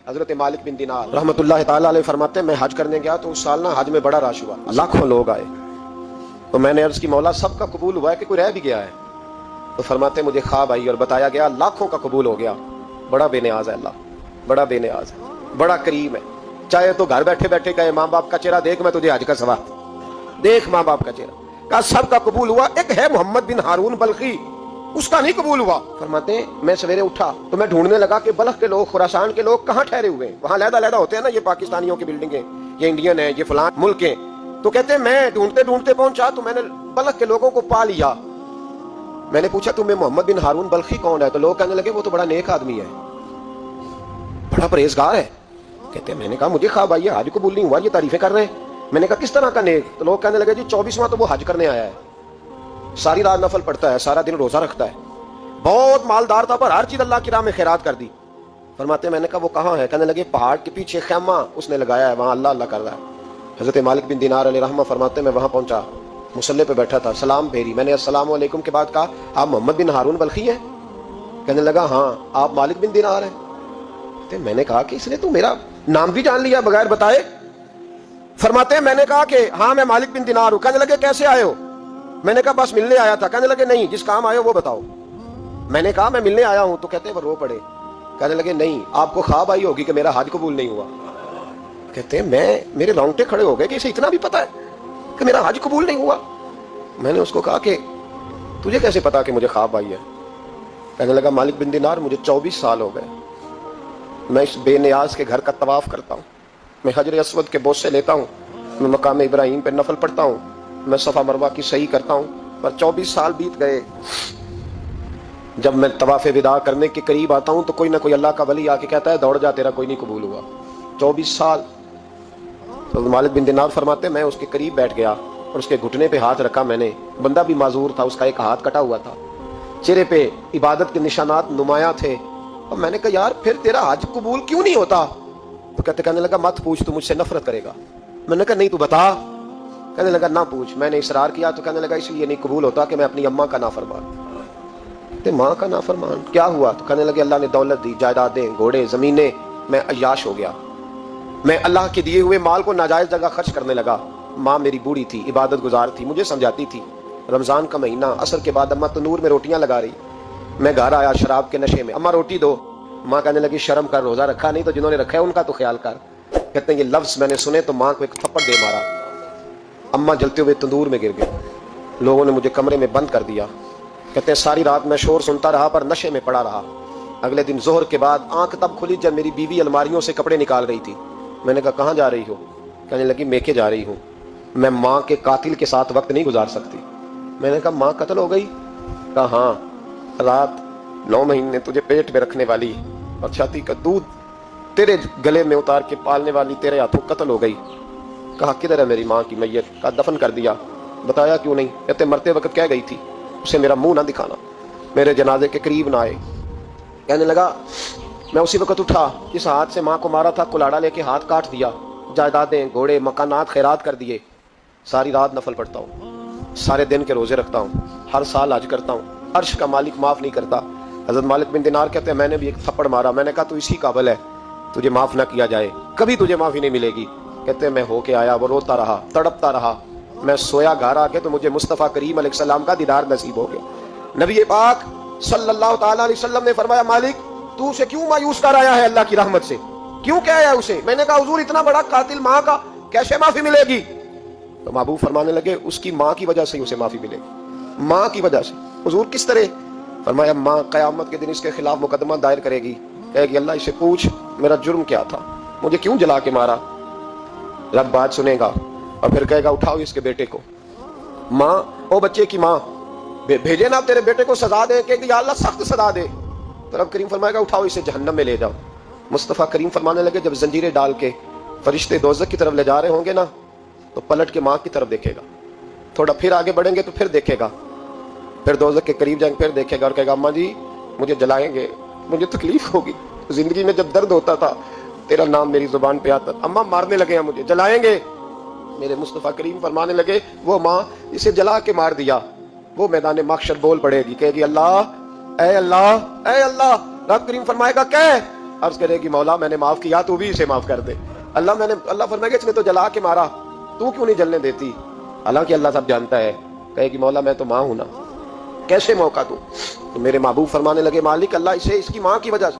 حضرت مالک بن دینار رحمۃ اللہ تعالی علیہ فرماتے ہیں میں حج کرنے گیا تو اس سال نا حج میں بڑا رش ہوا، لاکھوں لوگ آئے، تو میں نے عرض کی مولا سب کا قبول ہوا ہے کہ کوئی رہ بھی گیا ہے؟ تو فرماتے ہیں مجھے خواب آئی اور بتایا گیا لاکھوں کا قبول ہو گیا۔ بڑا بے نیاز ہے اللہ، بڑا بے نیاز ہے، بڑا کریم ہے۔ چاہے تو گھر بیٹھے بیٹھے کہے ماں باپ کا چہرہ دیکھ میں تجھے حج کا ثواب دیکھ، ماں باپ کا چہرہ کہا سب کا قبول ہوا، ایک ہے محمد بن ہارون بلخی اس کا نہیں قبول ہوا۔ فرماتے ہیں میں سویرے اٹھا تو میں ڈھونڈنے لگا کہ بلخ کے لوگ، خراسان کے لوگ کہاں ٹھہرے ہوئے ہیں، وہاں علیحدہ علیحدہ ہوتے ہیں نا، یہ پاکستانیوں کی بلڈنگیں، یہ انڈین ہیں، یہ فلان ملک ہیں۔ تو کہتے ہیں میں ڈھونڈتے ڈھونڈتے پہنچا تو میں نے بلخ کے لوگوں کو پا لیا۔ میں نے پوچھا تمہیں محمد بن ہارون بلخی کون ہے؟ تو لوگ کہنے لگے وہ تو بڑا نیک آدمی ہے، بڑا پرہیزگار ہے۔ کہتے ہیں میں نے کہا مجھے خواب آئی ہے، حج قبول نہیں ہوا، یہ تعریفیں کر رہے ہیں۔ میں نے کہا کس طرح کا نیک؟ تو لوگ کہنے لگے جی 24واں تو وہ حج کرنے آیا ہے، ساری رات نفل پڑھتا ہے، سارا دن روزہ رکھتا ہے، بہت مالدار تھا پر ہر چیز اللہ کی راہ میں خیرات کر دی۔ فرماتے ہیں میں نے کہا وہ کہاں ہے؟ کہنے لگے پہاڑ کے پیچھے خیمہ اس نے لگایا ہے، وہاں اللہ اللہ کر رہا ہے۔ حضرت مالک بن دینار علیہ رحمہ فرماتے ہیں میں وہاں پہنچا، مصلی پہ بیٹھا تھا، سلام پھیری، میں نے السلام علیکم کے بعد کہا آپ محمد بن ہارون بلخی ہیں؟ کہنے لگا ہاں آپ مالک بن دینار ہیں۔ میں نے کہا کہ اس نے تو میرا نام بھی جان لیا بغیر بتائے۔ فرماتے ہیں میں نے کہا کہ ہاں میں مالک بن دینار ہوں۔ کہنے لگے کیسے آئے ہو؟ میں نے کہا بس ملنے آیا تھا۔ کہنے لگے نہیں جس کام آئے ہو وہ بتاؤ۔ میں نے کہا میں ملنے آیا ہوں۔ تو کہتے ہیں وہ رو پڑے، کہنے لگے نہیں آپ کو خواب آئی ہوگی کہ میرا حج قبول نہیں ہوا۔ کہتے ہیں میرے رونگٹے کھڑے ہو گئے کہ اسے اتنا بھی پتا ہے کہ میرا حج قبول نہیں ہوا۔ میں نے اس کو کہا کہ تجھے کیسے پتا کہ مجھے خواب آئی ہے؟ کہنے لگا مالک بن دینار مجھے 24 سال ہو گئے، میں اس بے نیاز کے گھر کا طواف کرتا ہوں، میں حجر اسود کے بوسے لیتا ہوں، میں مقام ابراہیم پہ نفل پڑھتا ہوں، میں صفا مروہ کی صحیح کرتا ہوں، پر 24 سال بیت گئے۔ جب میں طواف وداع کرنے کے قریب آتا ہوں تو کوئی نہ کوئی اللہ کا ولی آ کے کہتا ہے دوڑ جا تیرا کوئی نہیں قبول ہوا۔ 24 سال۔ تو مالک بن دینار فرماتے میں اس کے قریب بیٹھ گیا اور اس کے گھٹنے پہ ہاتھ رکھا، میں نے، بندہ بھی معذور تھا، اس کا ایک ہاتھ کٹا ہوا تھا، چہرے پہ عبادت کے نشانات نمایاں تھے، اور میں نے کہا یار پھر تیرا حج قبول کیوں نہیں ہوتا؟ تو کہنے لگا مت پوچھ تو مجھ سے نفرت کرے گا۔ میں نے کہا نہیں تو بتا۔ کہنے لگا نہ پوچھ۔ میں نے اصرار کیا تو کہنے لگا اس لیے نہیں قبول ہوتا کہ میں اپنی اماں کا نافرمان۔ تے ماں کا نافرمان کیا ہوا؟ تو کہنے لگے اللہ نے دولت دی، جائیدادیں، گھوڑے، زمینیں، میں عیاش ہو گیا، میں اللہ کے دیے ہوئے مال کو ناجائز جگہ خرچ کرنے لگا۔ ماں میری بوڑھی تھی، عبادت گزار تھی، مجھے سمجھاتی تھی۔ رمضان کا مہینہ، عصر کے بعد اماں تنور میں روٹیاں لگا رہی، میں گھر آیا شراب کے نشے میں، اماں روٹی دو۔ ماں کہنے لگی شرم کر، روزہ رکھا نہیں تو جنہوں نے رکھا ہے ان کا تو خیال کر۔ کہتے ہیں یہ لفظ میں نے سنے تو ماں کو ایک تھپڑ دے مارا، اماں جلتے ہوئے تندور میں گر گئے، لوگوں نے مجھے کمرے میں بند کر دیا۔ کہتے ہیں ساری رات میں شور سنتا رہا پر نشے میں پڑا رہا۔ اگلے دن ظہر کے بعد آنکھ تب کھلی جب میری بیوی الماریوں سے کپڑے نکال رہی تھی۔ میں نے کہا کہاں جا رہی ہو؟ کہنے لگی میکے جا رہی ہوں، میں ماں کے قاتل کے ساتھ وقت نہیں گزار سکتی۔ میں نے کہا ماں قتل ہو گئی؟ کہا ہاں، رات 9 مہینے تجھے پیٹ میں رکھنے والی اور چھاتی کا دودھ تیرے گلے میں اتار کے پالنے والی تیرے ہاتھوں قتل ہو گئی۔ کہا کدھر ہے میری ماں کی میت؟ کہا دفن کر دیا۔ بتایا کیوں نہیں؟ کہتے مرتے وقت کہہ گئی تھی اسے میرا منہ نہ دکھانا، میرے جنازے کے قریب نہ آئے۔ کہنے لگا میں اسی وقت اٹھا، جس ہاتھ سے ماں کو مارا تھا کلاڑا لے کے ہاتھ کاٹ دیا، جائیدادیں، گھوڑے، مکانات خیرات کر دیے، ساری رات نفل پڑھتا ہوں، سارے دن کے روزے رکھتا ہوں، ہر سال حج کرتا ہوں، عرش کا مالک معاف نہیں کرتا۔ حضرت مالک بن دینار کہتے ہیں میں نے بھی ایک تھپڑ مارا، میں نے کہا تو اسی قابل ہے تجھے معاف نہ کیا جائے، کبھی تجھے معافی نہیں ملے گی۔ کہتے ہیں میں ہو کے آیا، وہ روتا رہا، تڑپتا رہا، میں سویا گھر آ کے تو مجھے مصطفیٰ کریم علیہ السلام کا دیدار نصیب ہو گیا۔ نبی پاک صلی اللہ تعالیٰ علیہ وسلم نے فرمایا مالک تو اسے کیوں مایوس کر آیا ہے اللہ کی رحمت سے، کیوں کیا ہے اسے؟ میں نے کہا حضور اتنا بڑا قاتل ماں کا کیسے معافی ملے گی؟ تو محبوب فرمانے لگے اس کی ماں کی وجہ سے ہی اسے معافی ملے گی، ماں کی وجہ سے۔ حضور کس طرح؟ فرمایا ماں قیامت کے دن اس کے خلاف مقدمہ دائر کرے گی، کہے گی اللہ اسے پوچھ میرا جرم کیا تھا، مجھے کیوں جلا کے مارا؟ رب بات سنے گا اور پھر کہے گا اٹھاؤ اس کے بیٹے کو۔ ماں او بچے کی ماں بھیجے نا تیرے بیٹے کو سزا دے، کہ یا اللہ سخت سزا دے، تو رب کریم فرمائے گا اٹھاؤ اسے جہنم میں لے جاؤ۔ مصطفیٰ کریم فرمانے لگے جب زنجیریں ڈال کے فرشتے دوزخ کی طرف لے جا رہے ہوں گے نا تو پلٹ کے ماں کی طرف دیکھے گا، تھوڑا پھر آگے بڑھیں گے تو پھر دیکھے گا، پھر دوزخ کے قریب جائیں گے پھر دیکھے گا اور کہے گا اماں جی مجھے جلائیں گے، مجھے تکلیف ہوگی، زندگی میں جب درد ہوتا تھا تیرا نام میری زبان پہ آتا، اماں مارنے لگے ہیں مجھے، جلائیں گے۔ میرے مصطفیٰ کریم فرمانے لگے وہ ماں اسے جلا کے مار دیا، وہ میدان محشر بول پڑے گی، کہے گی اللہ اے اللہ اے اللہ۔ رب کریم فرمائے گا کہ عرض کرے کہ مولا میں نے معاف کیا تو بھی اسے معاف کر دے. اللہ فرمائے گا اس نے تو جلا کے مارا, تو کیوں نہیں جلنے دیتی؟ حالانکہ اللہ سب جانتا ہے. کہے کہ مولا میں تو ماں ہوں نا, کیسے موقع دوں؟ تو میرے محبوب فرمانے لگے مالک اللہ اسے اس کی ماں کی وجہ سے